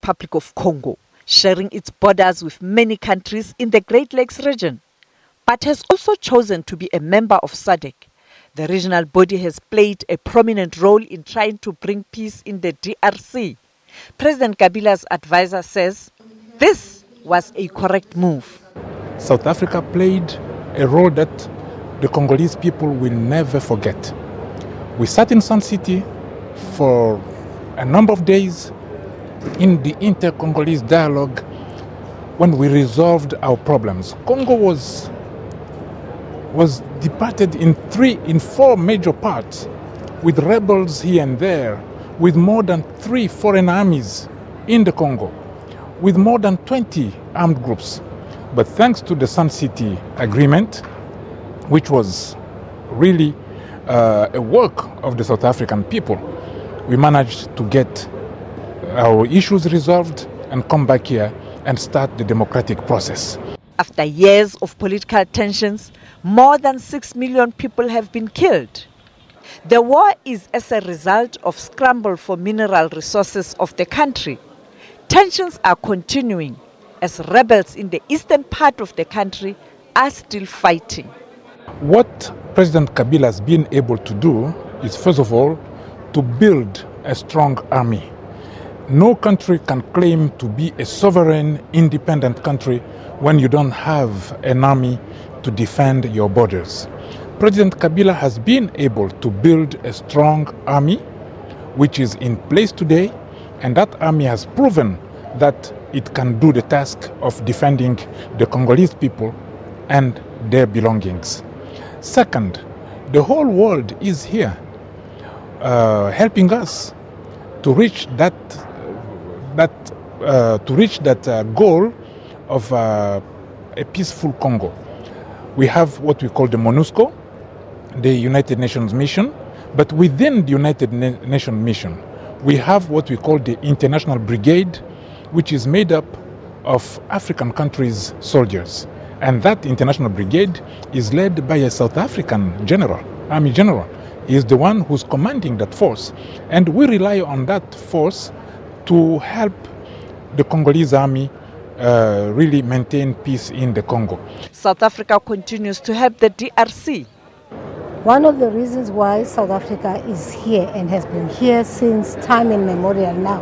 Republic of Congo, sharing its borders with many countries in the Great Lakes region, but has also chosen to be a member of SADC. The regional body has played a prominent role in trying to bring peace in the DRC. President Kabila's advisor says this was a correct move. South Africa played a role that the Congolese people will never forget. We sat in Sun City for a number of days in the inter-Congolese dialogue when we resolved our problems. Congo was divided in four major parts, with rebels here and there, with more than 3 foreign armies in the Congo, with more than 20 armed groups. But thanks to the Sun City Agreement, which was really a work of the South African people, we managed to get our issues resolved and come back here and start the democratic process. After years of political tensions, more than 6 million people have been killed. The war is as a result of scramble for mineral resources of the country. Tensions are continuing as rebels in the eastern part of the country are still fighting. What President Kabila has been able to do is, first of all, to build a strong army. No country can claim to be a sovereign, independent country when you don't have an army to defend your borders. President Kabila has been able to build a strong army which is in place today, and that army has proven that it can do the task of defending the Congolese people and their belongings. Second, the whole world is here helping us to reach that goal of a peaceful Congo. We have what we call the MONUSCO, the United Nations mission, but within the United Nations mission, we have what we call the International Brigade, which is made up of African countries' soldiers. And that International Brigade is led by a South African general, Army General. He is the one who's commanding that force. And we rely on that force to help the Congolese army really maintain peace in the Congo. South Africa continues to help the DRC. One of the reasons why South Africa is here and has been here since time immemorial now,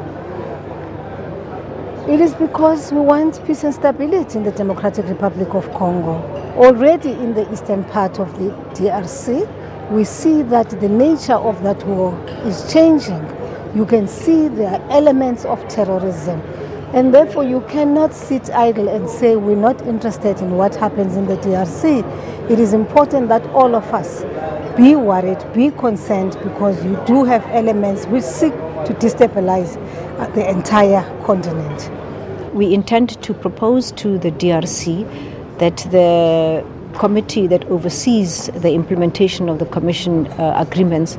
it is because we want peace and stability in the Democratic Republic of Congo. Already in the eastern part of the DRC, we see that the nature of that war is changing. You can see there are elements of terrorism. And therefore you cannot sit idle and say we're not interested in what happens in the DRC. It is important that all of us be worried, be concerned, because you do have elements which seek to destabilize the entire continent. We intend to propose to the DRC that the committee that oversees the implementation of the Commission agreements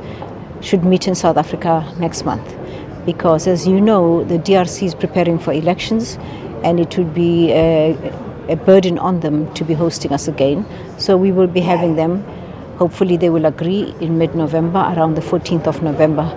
should meet in South Africa next month. Because, as you know, the DRC is preparing for elections, and it would be a burden on them to be hosting us again. So we will be having them. Hopefully they will agree in mid-November, around the 14th of November.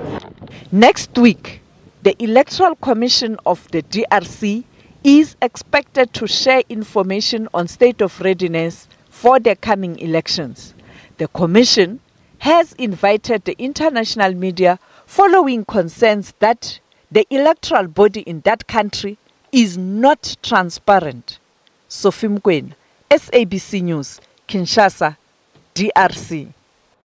Next week, the Electoral Commission of the DRC is expected to share information on state of readiness for the coming elections. The Commission has invited the international media following concerns that the electoral body in that country is not transparent. Sophie Mokoena, SABC News, Kinshasa, DRC.